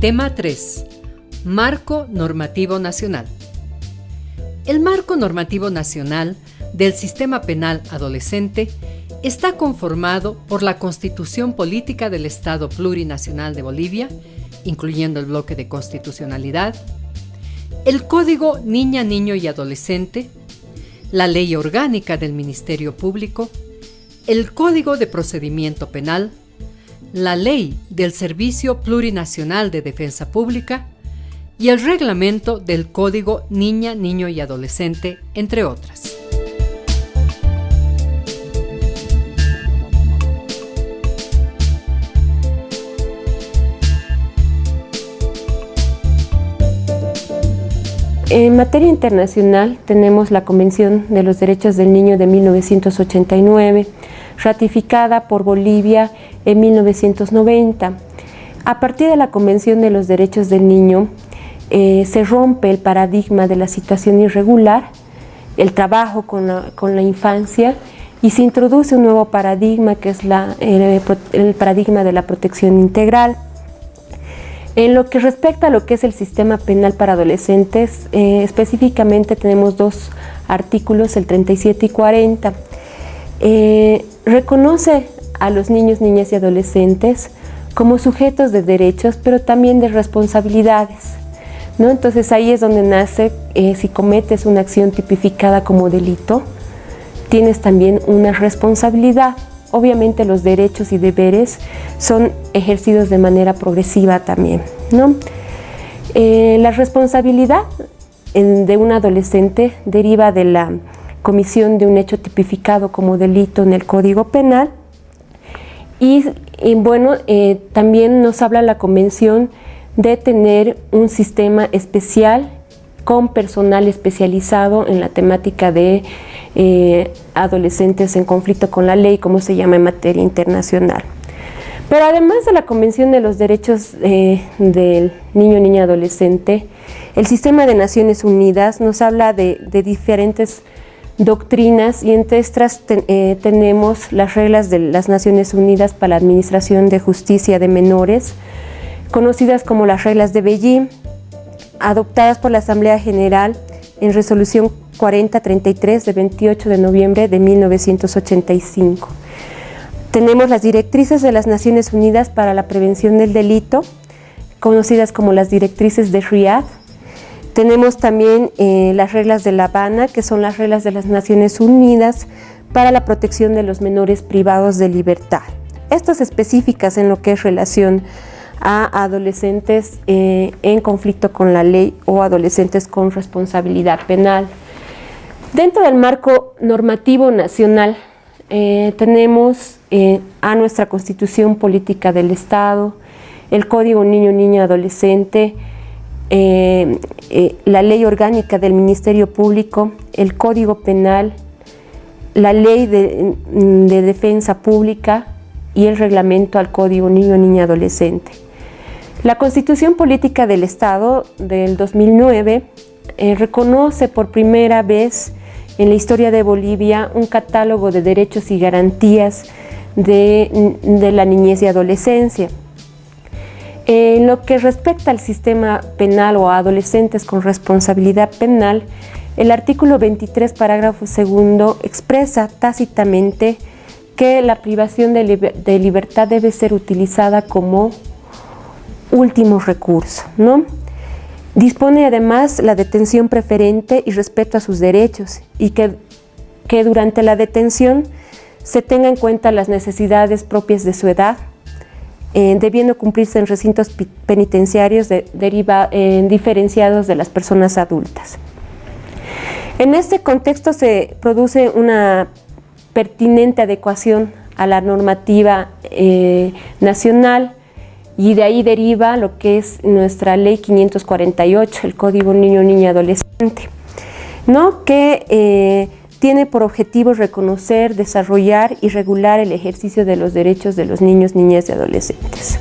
Tema 3. Marco Normativo Nacional. El Marco Normativo Nacional del Sistema Penal Adolescente está conformado por la Constitución Política del Estado Plurinacional de Bolivia, incluyendo el bloque de constitucionalidad, el Código Niña, Niño y Adolescente, la Ley Orgánica del Ministerio Público, el Código de Procedimiento Penal, la Ley del Servicio Plurinacional de Defensa Pública y el Reglamento del Código Niña, Niño y Adolescente, entre otras. En materia internacional tenemos la Convención de los Derechos del Niño de 1989, ratificada por Bolivia en 1990. A partir de la Convención de los Derechos del Niño, se rompe el paradigma de la situación irregular, el trabajo con la infancia, y se introduce un nuevo paradigma que es el paradigma de la protección integral. En lo que respecta a lo que es el sistema penal para adolescentes, específicamente tenemos dos artículos, el 37 y 40. Reconoce a los niños, niñas y adolescentes como sujetos de derechos, pero también de responsabilidades, ¿no? Entonces ahí es donde nace, si cometes una acción tipificada como delito, tienes también una responsabilidad. Obviamente los derechos y deberes son ejercidos de manera progresiva también, ¿no? La responsabilidad de un adolescente deriva de la comisión de un hecho tipificado como delito en el Código Penal y también nos habla la Convención de tener un sistema especial con personal especializado en la temática de adolescentes en conflicto con la ley, como se llama en materia internacional. Pero además de la Convención de los Derechos del Niño, Niña y Adolescente, el sistema de Naciones Unidas nos habla de diferentes doctrinas y entre estas tenemos las reglas de las Naciones Unidas para la Administración de Justicia de Menores, conocidas como las reglas de Beijing, adoptadas por la Asamblea General en resolución 4033 de 28 de noviembre de 1985. Tenemos las directrices de las Naciones Unidas para la prevención del delito, conocidas como las directrices de Riad. Tenemos también las reglas de La Habana, que son las reglas de las Naciones Unidas para la protección de los menores privados de libertad. Estas específicas en lo que es relación a adolescentes en conflicto con la ley o adolescentes con responsabilidad penal. Dentro del marco normativo nacional tenemos a nuestra Constitución Política del Estado, el Código Niño, Niña y Adolescente, la Ley Orgánica del Ministerio Público, el Código Penal, la Ley de Defensa Pública y el Reglamento al Código Niño, Niña y Adolescente. La Constitución Política del Estado del 2009 reconoce por primera vez en la historia de Bolivia un catálogo de derechos y garantías de la niñez y adolescencia. En lo que respecta al sistema penal o a adolescentes con responsabilidad penal, el artículo 23, parágrafo segundo, expresa tácitamente que la privación de libertad debe ser utilizada como último recurso, ¿no? Dispone además la detención preferente y respeto a sus derechos y que durante la detención se tenga en cuenta las necesidades propias de su edad, debiendo cumplirse en recintos penitenciarios diferenciados de las personas adultas. En este contexto se produce una pertinente adecuación a la normativa nacional y de ahí deriva lo que es nuestra Ley 548, el Código Niño, Niña y Adolescente, ¿no? Que tiene por objetivo reconocer, desarrollar y regular el ejercicio de los derechos de los niños, niñas y adolescentes.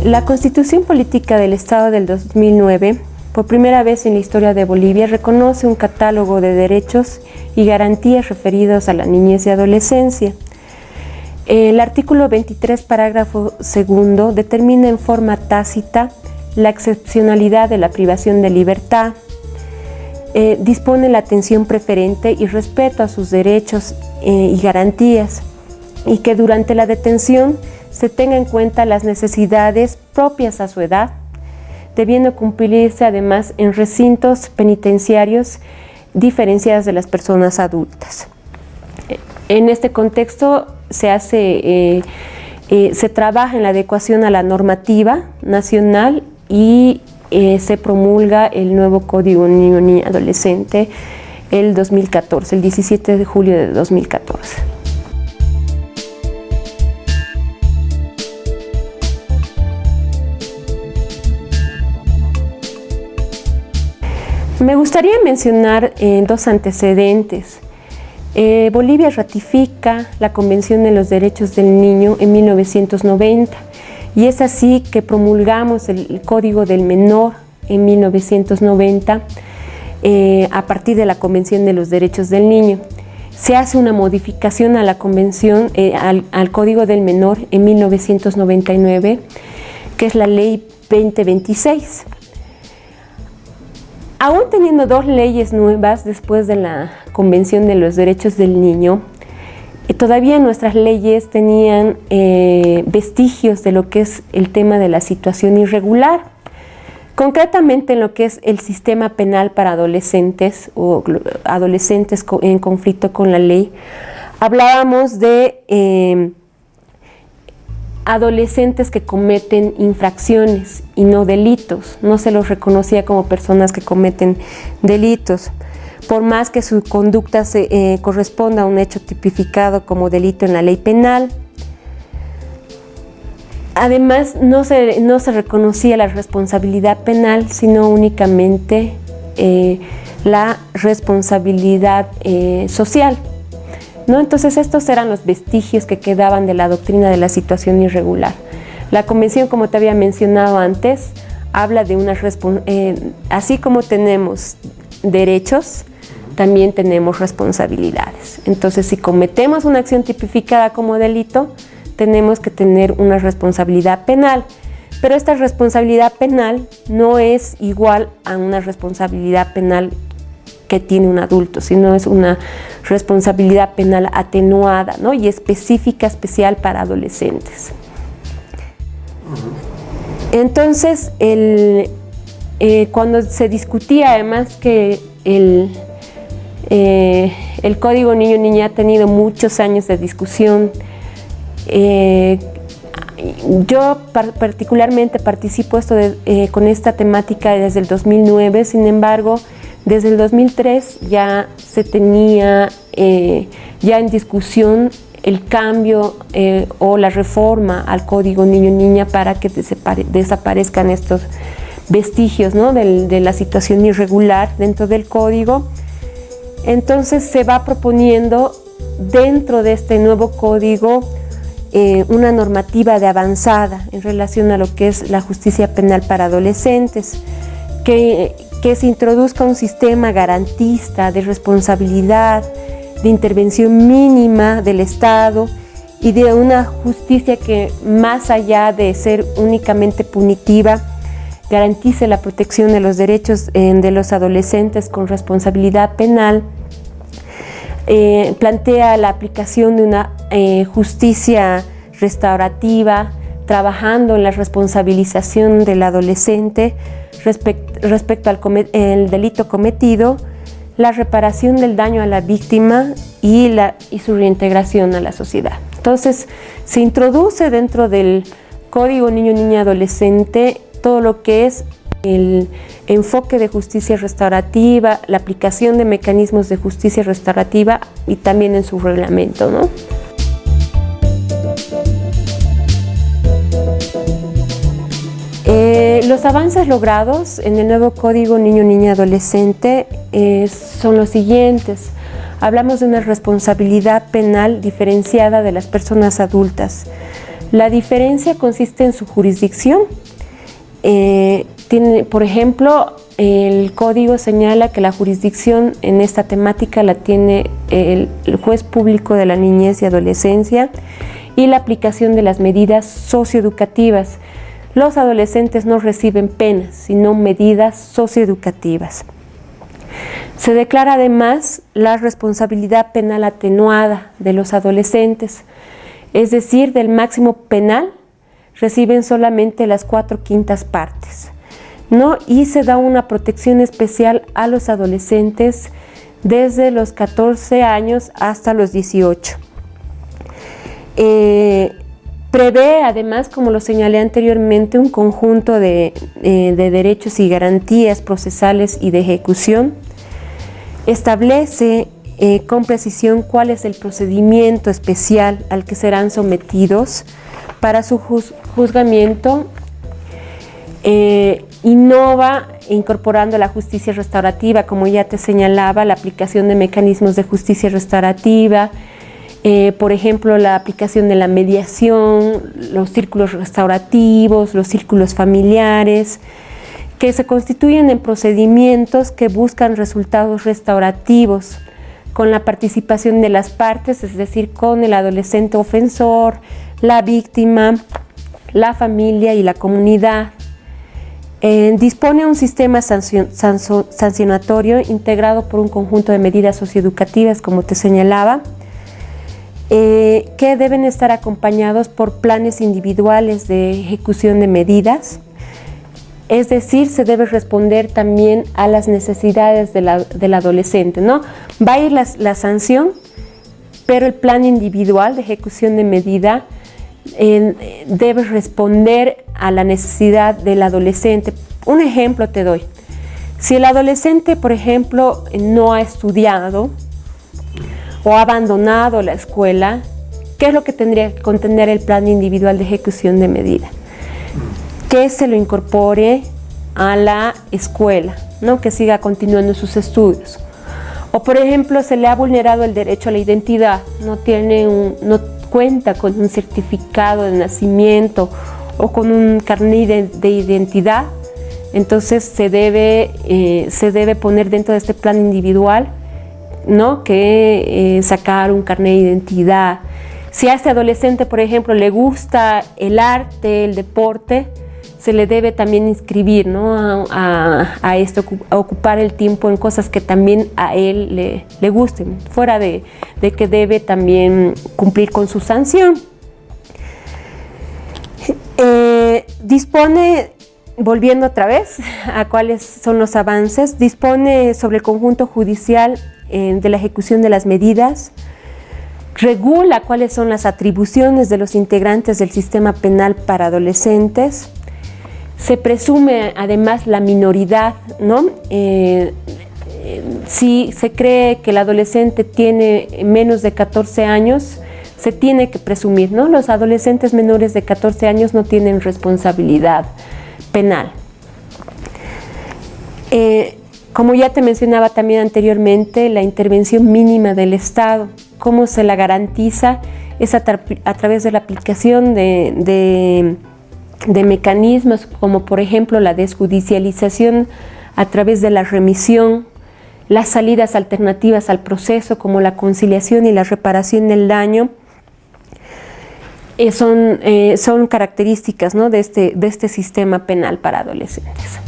La Constitución Política del Estado del 2009 por primera vez en la historia de Bolivia, reconoce un catálogo de derechos y garantías referidos a la niñez y adolescencia. El artículo 23, parágrafo segundo, determina en forma tácita la excepcionalidad de la privación de libertad, dispone la atención preferente y respeto a sus derechos y garantías, y que durante la detención se tenga en cuenta las necesidades propias a su edad, debiendo cumplirse además en recintos penitenciarios diferenciados de las personas adultas. En este contexto se trabaja en la adecuación a la normativa nacional y se promulga el nuevo Código Niño Niña Adolescente el 2014, el 17 de julio de 2014. Me gustaría mencionar dos antecedentes. Bolivia ratifica la Convención de los Derechos del Niño en 1990 y es así que promulgamos el Código del Menor en 1990 a partir de la Convención de los Derechos del Niño. Se hace una modificación a la Convención, al Código del Menor en 1999, que es la Ley 2026. Aún teniendo dos leyes nuevas después de la Convención de los Derechos del Niño, todavía nuestras leyes tenían vestigios de lo que es el tema de la situación irregular. Concretamente en lo que es el sistema penal para adolescentes o adolescentes en conflicto con la ley, hablábamos de adolescentes que cometen infracciones y no delitos. No se los reconocía como personas que cometen delitos, por más que su conducta corresponda a un hecho tipificado como delito en la ley penal. Además, no se reconocía la responsabilidad penal, sino únicamente la responsabilidad social, ¿no? Entonces estos eran los vestigios que quedaban de la doctrina de la situación irregular. La Convención, como te había mencionado antes, habla de así como tenemos derechos, también tenemos responsabilidades. Entonces, si cometemos una acción tipificada como delito, tenemos que tener una responsabilidad penal. Pero esta responsabilidad penal no es igual a una responsabilidad penal que tiene un adulto, sino es una responsabilidad penal atenuada, ¿no? Y específica, especial para adolescentes. Entonces, cuando se discutía además que el Código Niño-Niña ha tenido muchos años de discusión, yo particularmente participo con esta temática desde el 2009, sin embargo, desde el 2003 ya se tenía ya en discusión el cambio o la reforma al Código Niño-Niña para que desaparezcan estos vestigios, ¿no? de la situación irregular dentro del código. Entonces se va proponiendo dentro de este nuevo código una normativa de avanzada en relación a lo que es la justicia penal para adolescentes, que se introduzca un sistema garantista de responsabilidad, de intervención mínima del Estado y de una justicia que, más allá de ser únicamente punitiva, garantice la protección de los derechos de los adolescentes con responsabilidad penal. Plantea la aplicación de una justicia restaurativa, trabajando en la responsabilización del adolescente respecto al delito cometido, la reparación del daño a la víctima y su reintegración a la sociedad. Entonces, se introduce dentro del Código Niño-Niña Adolescente todo lo que es el enfoque de justicia restaurativa, la aplicación de mecanismos de justicia restaurativa y también en su reglamento, ¿no? Los avances logrados en el nuevo Código Niño-Niña Adolescente son los siguientes. Hablamos de una responsabilidad penal diferenciada de las personas adultas. La diferencia consiste en su jurisdicción. Por ejemplo, el código señala que la jurisdicción en esta temática la tiene el juez público de la niñez y adolescencia y la aplicación de las medidas socioeducativas. Los adolescentes no reciben penas, sino medidas socioeducativas. Se declara además la responsabilidad penal atenuada de los adolescentes, es decir, del máximo penal reciben solamente las 4/5 partes, ¿no? Y se da una protección especial a los adolescentes desde los 14 años hasta los 18. Prevé además, como lo señalé anteriormente, un conjunto de derechos y garantías procesales y de ejecución. Establece con precisión cuál es el procedimiento especial al que serán sometidos para su juzgamiento. Innova incorporando la justicia restaurativa, como ya te señalaba, la aplicación de mecanismos de justicia restaurativa, por ejemplo, la aplicación de la mediación, los círculos restaurativos, los círculos familiares, que se constituyen en procedimientos que buscan resultados restaurativos con la participación de las partes, es decir, con el adolescente ofensor, la víctima, la familia y la comunidad. Dispone un sistema sancionatorio integrado por un conjunto de medidas socioeducativas, como te señalaba, que deben estar acompañados por planes individuales de ejecución de medidas. Es decir, se debe responder también a las necesidades del adolescente, ¿no? Va a ir la sanción, pero el plan individual de ejecución de medida debe responder a la necesidad del adolescente. Un ejemplo te doy. Si el adolescente, por ejemplo, no ha estudiado o ha abandonado la escuela, ¿qué es lo que tendría que contener el plan individual de ejecución de medida? Que se lo incorpore a la escuela, ¿no? Que siga continuando sus estudios. O por ejemplo, se le ha vulnerado el derecho a la identidad, no cuenta con un certificado de nacimiento o con un carnet de identidad, entonces se debe poner dentro de este plan individual, ¿no? Que sacar un carnet de identidad. Si a este adolescente, por ejemplo, le gusta el arte, el deporte, se le debe también inscribir, ¿no? a ocupar el tiempo en cosas que también a él le gusten, fuera de que debe también cumplir con su sanción. Dispone, volviendo otra vez a cuáles son los avances, dispone sobre el conjunto judicial de la ejecución de las medidas, regula cuáles son las atribuciones de los integrantes del sistema penal para adolescentes. Se presume además la minoridad, ¿no? Si se cree que el adolescente tiene menos de 14 años, se tiene que presumir, ¿no? Los adolescentes menores de 14 años no tienen responsabilidad penal. Como ya te mencionaba también anteriormente, la intervención mínima del Estado, ¿cómo se la garantiza? Es a través de la aplicación de mecanismos como por ejemplo la desjudicialización a través de la remisión, las salidas alternativas al proceso como la conciliación y la reparación del daño, son características, ¿no? de este sistema penal para adolescentes.